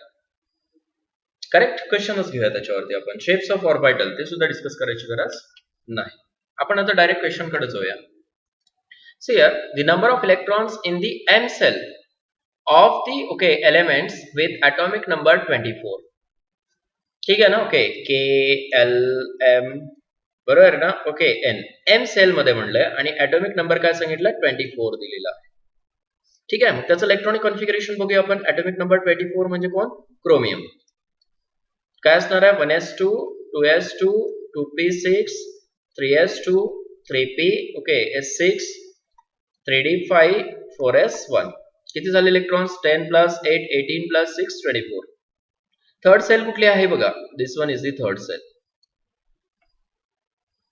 करेक्ट. क्वेश्चनच घेऊया त्याच्यावरती आपण. शेप्स ऑफ ऑर्बिटल ते सुद्धा डिस्कस करायची गरज नाही. आपण आता डायरेक्ट क्वेश्चन कडे जाऊया. See here, the number of electrons in the n cell of the okay elements with atomic number 24. ठीक आहे ना. ओके, K L M बरोबर ना. ओके, N M सेल मध्ये म्हणलंय आणि atomic नंबर काय सांगितलं, 24 दिलेला आहे. ठीक आहे, मग त्याचं इलेक्ट्रॉनिक कॉन्फिगरेशन बघूया आपण. atomic नंबर 24 म्हणजे कोण, क्रोमियम. काय असणार आहे, 1s2 2s2 2p6 3s2 3p okay s6 3d5 4s1. किती झाले इलेक्ट्रॉन्स, 10 + 8 18 + 6 24. थर्ड सेल कुठली आहे बघा, this one is the third shell.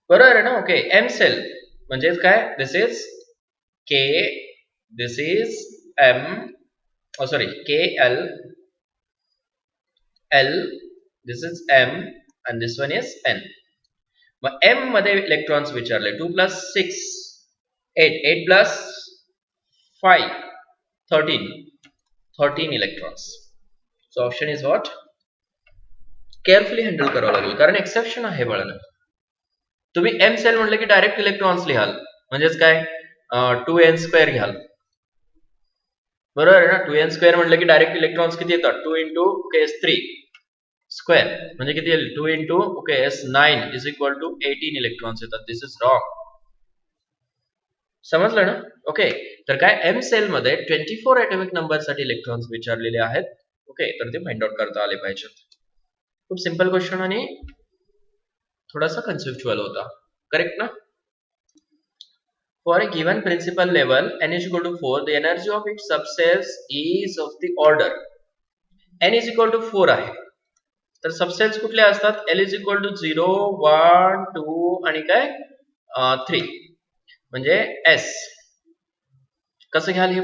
बरोबर आहे ना. ओके, एम सेल म्हणजे काय, this is K, this is M sorry K L L, this is M and this one is N. मग एम मध्ये इलेक्ट्रॉन्स विचारले, 2 + 6 8 8 + 5 13 electrons. So option is what. Carefully handle करावं लागेल कारण एक्सेप्शन आहे बाळांनो. तुम्ही एम सेल म्हटलं की डायरेक्ट इलेक्ट्रॉन्स लिहाल, म्हणजेच काय 2n² घ्याल. बरोबर आहे ना. 2n² म्हटलं की डायरेक्ट इलेक्ट्रॉन्स किती येतात, 2 × s3 स्क्वेअर म्हणजे किती येईल, 2 × s9 = 18 इलेक्ट्रॉन्स येतात. दिस इज रॉंग. समजलं ना. ओके, तर काय एम सेल मध्ये 24 ॲटॉमिक नंबर साठी इलेक्ट्रॉन्स विचारलेले आहेत. ओके, तर ते फाइंड आउट करता आले पाहिजेत. खूप सिंपल क्वेश्चन आणि थोडासा कन्सेप्च्युअल होता. करेक्ट ना. For a given principal level n is equal to 4, the energy of its subcells is of the order n is equal to 4 आहे. तर सबसेल्स कुठले असतात, L is equal to 0 1 2 आणि काय 3 म्हणजे S. कसं घ्याल हे,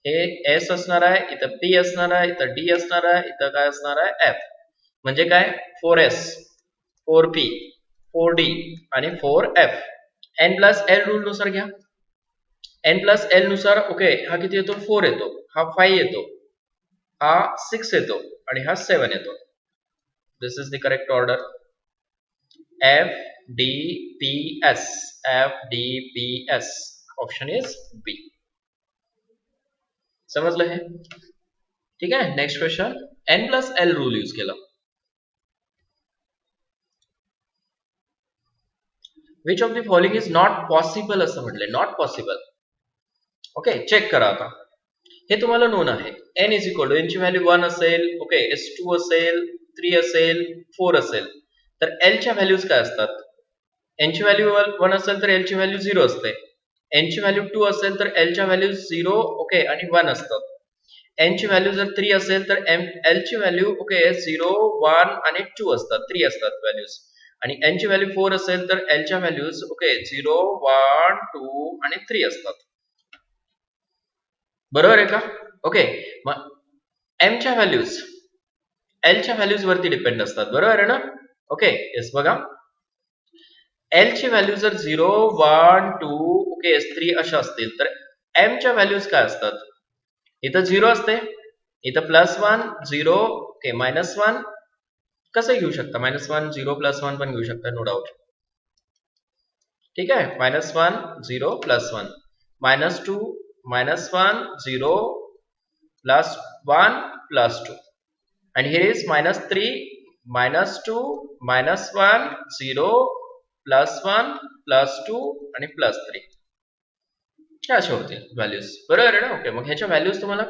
हे एस असणार आहे, इथं पी असणार आहे, इथं डी असणार आहे, इथं काय असणार आहे एफ. म्हणजे काय 4s 4p 4d आणि 4f. n plus L rule नुसार घ्या. n प्लस एल नुसार ओके हा किती येतो 4 येतो, हा 5 येतो, हा 6 येतो आणि हा 7 येतो. This is the correct order. F D P S F D P S option is B. समजलं हे? ठीक आहे. Next question. n plus L rule use केला. Which of the following is not possible असं म्हटलंय. Not possible. ओके चेक करा आता. हे तुम्हाला नोन आहे. n is equal to n ची व्हॅल्यू 1 असेल, ओके s2 असेल, 3 असेल, 4 असेल, तर l च्या व्हॅल्यूज काय असतात? n ची व्हॅल्यू 1 असेल तर l ची व्हॅल्यू 0 असते. n ची व्हॅल्यू 2 असेल तर l च्या व्हॅल्यू 0 ओके आणि 1 असतात. n ची व्हॅल्यू जर 3 असेल तर l ची व्हॅल्यू ओके 0 1 आणि 2 असतात, 3 असतात व्हॅल्यूज. आणि n ची व्हॅल्यू 4 असेल तर l च्या व्हॅल्यूज ओके 0 1 2 आणि 3 असतात. बरोबर आहे का? ओके मग m च्या व्हॅल्यूज l च्या व्हॅल्यूज वरती डिपेंड असतात. बरोबर आहे ना? ओके येस बघा. l ची व्हॅल्यू जर 0 1 2 ओके 3 अशा असतील तर m च्या व्हॅल्यूज काय असतात? इथं 0 असते, इथं +1 0 ओके -1 कसं घेऊ शकता? -1 0 +1 पण घेऊ शकता, नो डाऊट. ठीक आहे. -1 0 +1 -2 -1 0 +1 +2 and here is -3 -2 -1 0 +1 +2 आणि +3. हे अशा होतील व्हॅल्यूज. बरोबर आहे ना? ओके मग ह्याच्या व्हॅल्यूज तुम्हाला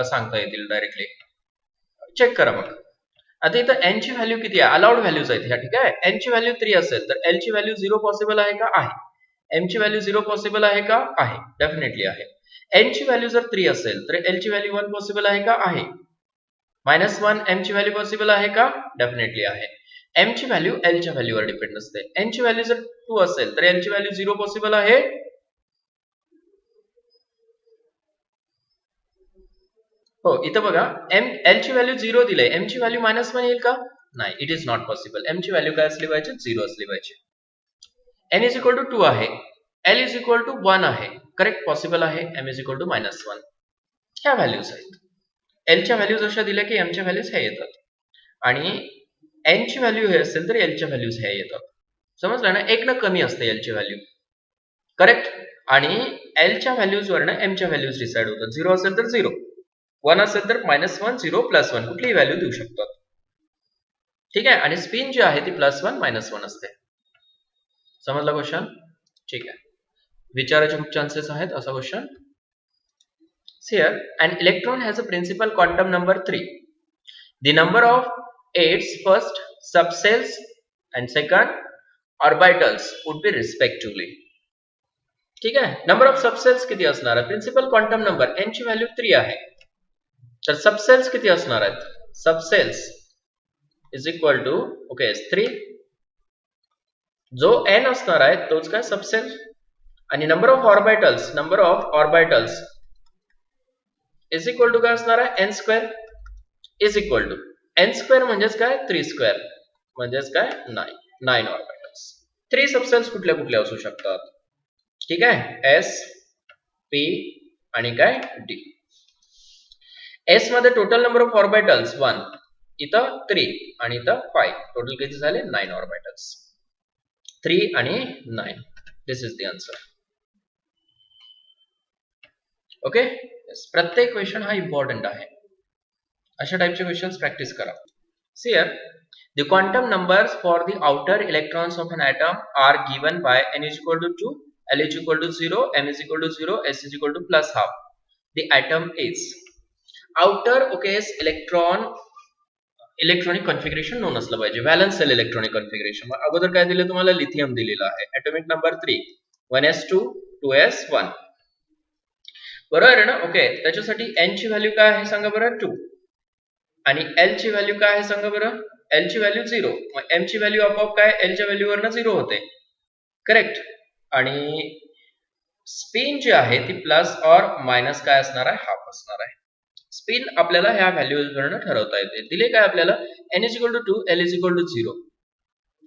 सांगता येतील डायरेक्टली. चेक करा मग. आता इथं n ची व्हॅल्यू किती आहे? अलाउड व्हॅल्यूज आहेत ह्या. ठीक आहे. n ची व्हॅल्यू 3 असेल तर l ची व्हॅल्यू 0 पॉसिबल आहे का? आहे. m ची व्हॅल्यू 0 पॉसिबल आहे का? आहे. डेफिनेटली आहे. n ची व्हॅल्यू जर 3 असेल तर l ची व्हॅल्यू 1 पॉसिबल आहे का? आहे. -1 m ची व्हॅल्यू पॉसिबल आहे का? डेफिनेटली आहे. m ची व्हॅल्यू l च्या व्हॅल्यूवर डिपेंड असते. n ची व्हॅल्यू जर 2 असेल तर l ची व्हॅल्यू 0 पॉसिबल आहे. हो इथं बघा l ची व्हॅल्यू 0 दिलंय, m ची व्हॅल्यू -1 येईल का? नाही, it is not possible. m ची व्हॅल्यू काय असली पाहिजे? 0 असली पाहिजे. n इज इक्वल टू 2 आहे, l इज इक्वल टू 1 आहे, करेक्ट पॉसिबल आहे. m इज इक्वल टू -1 ह्या व्हॅल्यूज आहेत. l च्या व्हॅल्यूज अशा दिल्या की m च्या व्हॅल्यूज ह्या येतात आणि n ची व्हॅल्यू हे असेल तर l च्या व्हॅल्यूज ह्या येतात. समजलं ना? एक ना कमी असते l ची व्हॅल्यू, करेक्ट. आणि l च्या व्हॅल्यूज वरनं m च्या व्हॅल्यूज डिसाइड होतात. 0 असेल तर 0, 1 असेल तर -1 0 +1 कुठलीही व्हॅल्यू देऊ शकतात. ठीक आहे. आणि स्पिन जी आहे ती +1 -1 असते. समजला क्वेश्चन? ठीक आहे. विचारायचे खूप चान्सेस आहेत असा question. Here an electron has a principal quantum number 3. The number of its first subcells and second orbitals would be respectively. ठीक आहे. नंबर ऑफ सबसेल्स किती असणार आहे? प्रिन्सिपल क्वांटम नंबर n ची व्हॅल्यू 3 आहे. तर सबसेल्स किती असणार आहेत? Subshells is equal to okay 3. जो n असणार आहे तोच काय सबसेल. आणि number of orbitals is equal to काय असणार आहे? n square is equal to n square म्हणजेच काय? 3 स्क्वेअर म्हणजेच काय? 9 ऑर्बिटल्स. 3 सबसेल्स कुठल्या कुठल्या असू शकतात? ठीक आहे. s p आणि काय? d. s मध्ये टोटल नंबर ऑफ ऑर्बिटल्स 1, इथं 3 आणि इथं 5, टोटल किती झाले? 9 ऑर्बिटल्स. 3 आणि 9. दिस इज द आन्सर. ओके प्रत्येक क्वेश्चन हा इम्पॉर्टंट आहे. अशा टाइपचे क्वेश्चन्स प्रॅक्टिस करा. See here the quantum numbers for the outer electrons of an atom are given by n is equal to 2, l is equal to 0, m is equal to 0, s is equal to plus half. The atom is outer okay electronic configuration known असलं पाहिजे. Valence shell electronic configuration. अगोदर काय दिलं तुम्हाला? Lithium दिलेला आहे. Atomic number 3 1s2 2s1. बरोबर आहे ना? ओके त्याच्यासाठी n ची व्हॅल्यू काय आहे सांगा बरं? 2. आणि l ची व्हॅल्यू काय आहे सांगा बरं? l ची व्हॅल्यू 0. मग m ची व्हॅल्यू आपोआप काय? l च्या व्हॅल्यूवरनं 0 होते, करेक्ट. आणि स्पिन जी आहे ती प्लस और मायनस काय असणार आहे, हाफ असणार आहे. स्पिन आपल्याला ह्या व्हॅल्यूज वरून ठरवता येते. दिले काय आपल्याला n is equal to 2, l is equal to 0.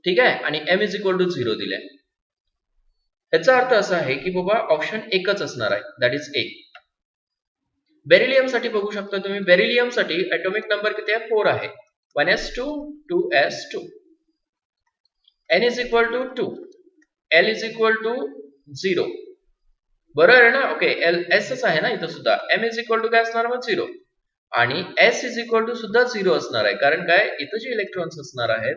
ठीक आहे, आणि m इज इक्वल टू 0 दिले. याचा अर्थ असा आहे की बाबा ऑप्शन एकच असणार आहे, दॅट इज ए. बेरिलियम साठी बघू शकता तुम्ही, बेरिलियम साठी ॲटॉमिक नंबर किती आहे, 4 आहे. 1s2 2s2. n is equal to 2, l is equal to 0. बरोबर आहे ना. ओके, एल एसच आहे ना इथं सुद्धा. m इज इक्वल टू काय असणार मग 0, आणि s इज इक्वल टू सुद्धा 0 असणार आहे. कारण काय, इथं जे इलेक्ट्रॉन्स असणार आहेत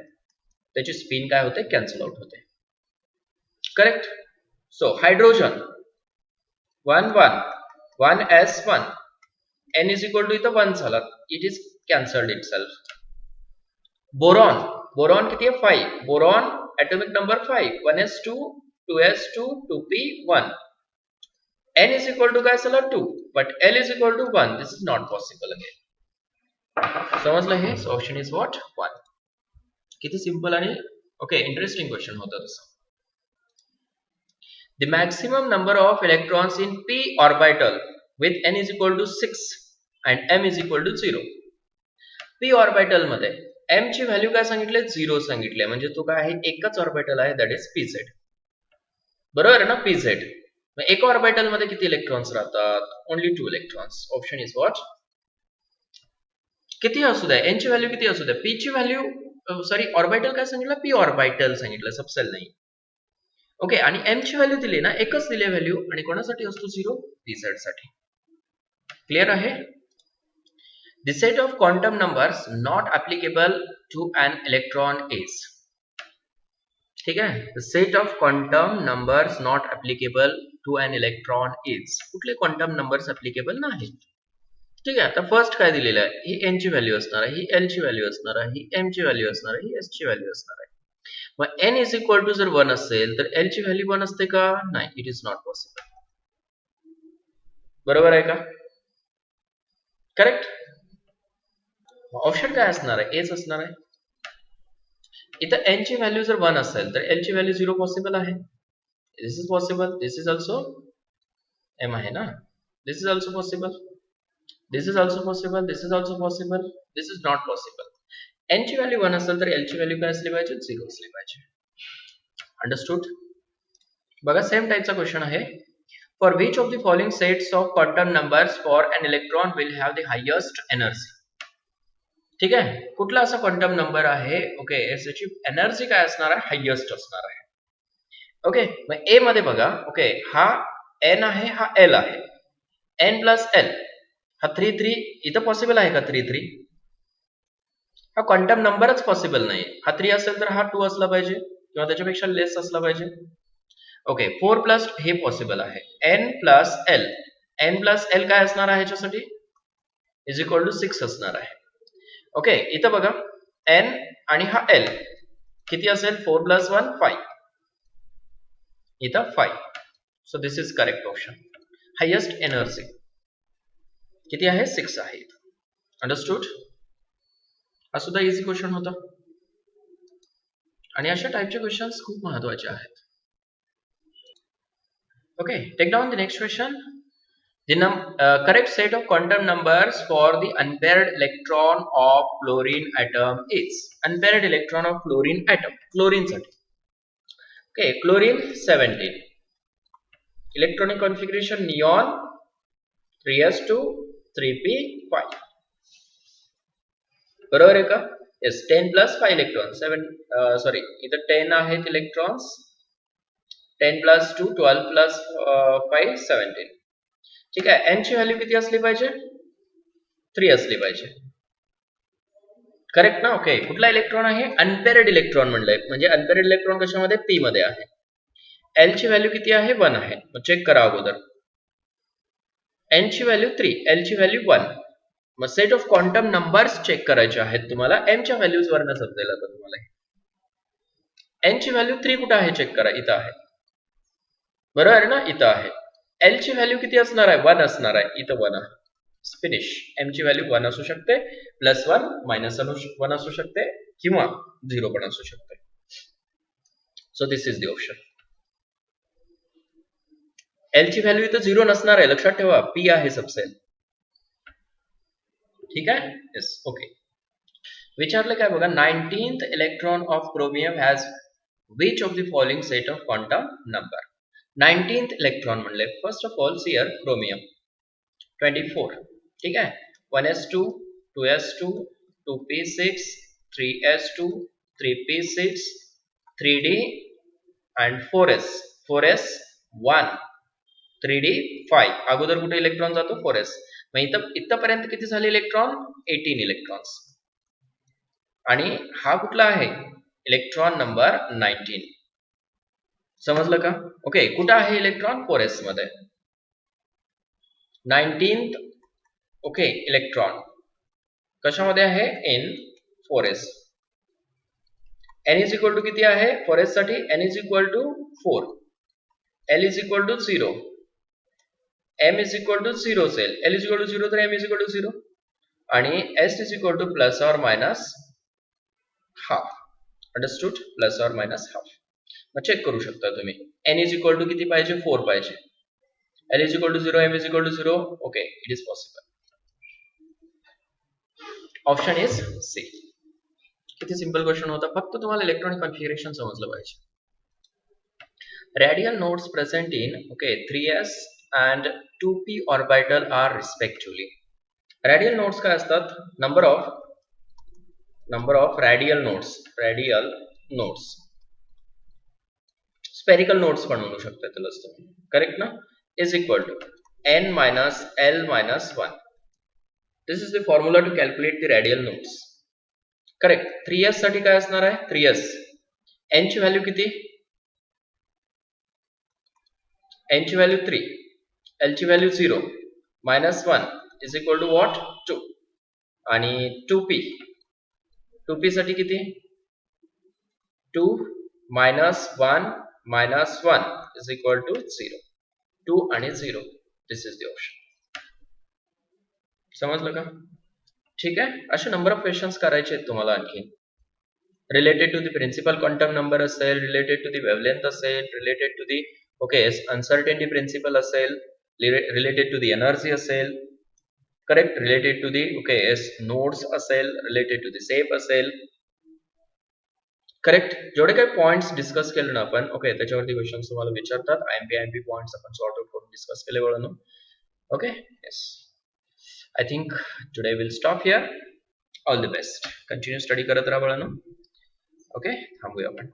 त्याची स्पिन काय होते, कॅन्सल आउट होते. Correct. So hydrogen 1 1 1s1, n is equal to इथं 1 झाला, it is cancelled itself. Boron, boron किती आहे, 5. Boron atomic number 5, 1s2 2s2 2p1. n is equal to काय झाला 2, but l is equal to 1. This is not possible again. समजलं हे? So option is what, 1. किती simple आणि okay interesting question होता तसा. The maximum number of electrons in p orbital with n is equal to 6 and m is equal to 0. p orbital मध्ये m ची value काय सांगितले, 0 सांगितले. म्हणजे तो काय आहे, एकच ऑर्बिटल आहे, दॅट इज pz. बरोबर आहे ना, pz. एक ऑर्बिटल मध्ये किती इलेक्ट्रॉन्स राहतात, only 2 electrons. Option is what, किती असू द्या, एन ची व्हॅल्यू किती असू द्या, पी ची व्हॅल्यू सॉरी ऑर्बिटल काय सांगितलं, पी ऑर्बिटल सांगितलं, सबसेल नाही. ओके, आणि एम ची व्हॅल्यू दिली ना, एकच दिली व्हॅल्यू, आणि कोणासाठी असतो 0, pz साठी. क्लिअर आहे. The set of quantum numbers not applicable to an electron is. ठीक है, the set of quantum numbers not applicable to an electron is. कुठले क्वांटम नंबर्स ऍप्लिकेबल नाहीत. ठीक आहे, आता फर्स्ट काय दिलेलं आहे, ही n ची व्हॅल्यू असणार आहे, ही l ची व्हॅल्यू असणार आहे, ही m ची व्हॅल्यू असणार आहे, ही s ची व्हॅल्यू असणार आहे. मग n इज इक्वल टू जर 1 असेल तर l ची व्हॅल्यू 1 असते का, नाही, इट इज नॉट पॉसिबल. बरोबर आहे का, करेक्ट. ऑप्शन काय असणार आहे, एच असणार आहे. इथं n ची व्हॅल्यू जर 1 असेल तर l ची व्हॅल्यू 0 पॉसिबल आहे. This is possible, this is also m आहे ना, this is also possible, this is also possible, this is also possible, this is not possible. n ची व्हॅल्यू 1 असेल तर l ची व्हॅल्यू काय असली पाहिजे, 0 असली पाहिजे. अंडरस्टूड. बघा सेम टाइपचा क्वेश्चन आहे. For which of the following sets of quantum numbers for an electron will have the highest energy. ठीक आहे, कुठला असा क्वांटम नंबर आहे, ओके, याची एनर्जी काय असणार आहे, हायेस्ट असणार आहे. ओके, मग ए मध्ये बघा, ओके, हा n आहे, हा l आहे, n प्लस l, हा 3 3, इथं पॉसिबल आहे का 3 3, हा क्वांटम नंबरच पॉसिबल नाही. हा 3 असेल तर हा 2 असला पाहिजे किंवा त्याच्यापेक्षा लेस असला पाहिजे. ओके, 4 प्लस हे पॉसिबल आहे, n plus l, n plus l काय असणार आहे ह्याच्यासाठी, इज इक्वल टू 6 असणार आहे. ओके, इथं बघा n आणि हा l किती असेल, 4 प्लस 1 5, इथं 5. So this is correct option. Highest energy किती आहे, 6 आहे. अंडरस्टूड. हा सुद्धा इझी क्वेश्चन होता, आणि अशा टाइपचे क्वेश्चन्स खूप महत्वाचे आहेत. Okay, take down the next question. The correct set of quantum numbers for the unpaired electron of chlorine atom is. Unpaired electron of chlorine atom, chlorine साठी. Okay, chlorine 17. Electronic configuration neon 3s2 3p5. बरोबर आहे का. yes, 10 plus 5 electrons, 7 sorry, इथं 10 आहेत electrons, 10 plus 2 12 plus 5 17. ठीक आहे, n ची value किती असली पाहिजे, 3 असली पाहिजे. करेक्ट ना. ओके, कुठला इलेक्ट्रॉन आहे, अनपेअर्ड इलेक्ट्रॉन म्हणलंय, म्हणजे अनपेअर्ड इलेक्ट्रॉन कशामध्ये, p मध्ये आहे. l ची व्हॅल्यू किती आहे, 1 आहे. मग चेक करा अगोदर, n ची व्हॅल्यू 3, l ची व्हॅल्यू 1. मग set of quantum numbers check करायचे आहेत तुम्हाला, m च्या व्हॅल्यूज वरनं समजेल आता तुम्हाला. n ची व्हॅल्यू 3 कुठे आहे, चेक करा, इथं आहे. बरोबर आहे ना, इथं आहे. l ची व्हॅल्यू किती असणार आहे, 1 असणार आहे, इथं 1 आहे. फिनिश. m ची व्हॅल्यू 1 असू शकते, प्लस 1 मायनस 1 असू शकते, किंवा 0 पण असू शकते. So this is the option. L ची व्हॅल्यू इथं 0 नसणार आहे, लक्षात ठेवा. पी आहे सबसेल. ठीक आहे. येस. ओके. विचारलं काय बघा, 19th electron of chromium has which of the following set of quantum number. 19th electron म्हणले, first of all here chromium 24. ठीक आहे. 1s2 2s2 2p6 3s2 3p6 3d and 4s 1 3d 5. अगोदर कुठे electron जातो? 4s. मग इथपर्यंत किती झाले इलेक्ट्रॉन? 18 इलेक्ट्रॉन्स. आणि हा कुठला आहे? Electron number 19. समजलं का? ओके. कुठं आहे इलेक्ट्रॉन? 4s मध्ये. 19th ओके इलेक्ट्रॉन कशामध्ये आहे? In 4s. n is equal to किती आहे 4s साठी? n is equal to 4, l is equal to 0, m is equal to 0 असेल. l इज इक्वल टू 0 तर m इज इक्वल टू 0 आणि s is equal two plus or minus half. Understood? Plus or minus half. मग check करू शकता तुम्ही. n is equal to किती पाहिजे? 4 पाहिजे. l is equal to 0, m is equal to 0. Okay, it is possible. Option is C. किती simple question होता. फक्त तुम्हाला इलेक्ट्रॉनिक कॉन्फिगरेशन समजलं पाहिजे. Radial nodes present in okay 3s and 2p orbital are respectively. Radial nodes काय असतात? Number of radial nodes spherical nodes पण म्हणू शकता त्याला तुम्ही. करेक्ट ना? Is equal to n minus l minus 1. This is the formula to calculate the radial nodes. Correct. 3s साठी काय असणार आहे? 3s n ची व्हॅल्यू किती? n ची व्हॅल्यू 3, l ची value 0, minus 1 is equal to what? 2. आणि 2p साठी किती? 2 minus 1 minus 1 is equal to 0. 2 आणि 0. This is the option. समजलं का? ठीक आहे. असे नंबर ऑफ क्वेश्चन्स करायचे आहेत तुम्हाला आणखी. Related to the principal quantum number असेल, रिलेटेड टू द वेवलेंथ असेल, related to the okay uncertainty principle असेल, रिलेटेड टू द एनर्जी असेल, correct, related to the okay nodes असेल, रिलेटेड टू द शेप असेल. करेक्ट. जेवढे काही points discuss केले ना आपण ओके त्याच्यावरती क्वेश्चन्स तुम्हाला विचारतात. आयएमपी पॉइंट्स आपण सॉर्ट आउट करून डिस्कस केले वळून. Okay. Yes. I think today will stop here. All the best. Continue study करत राहा वळून. ओके. थांबूया आपण.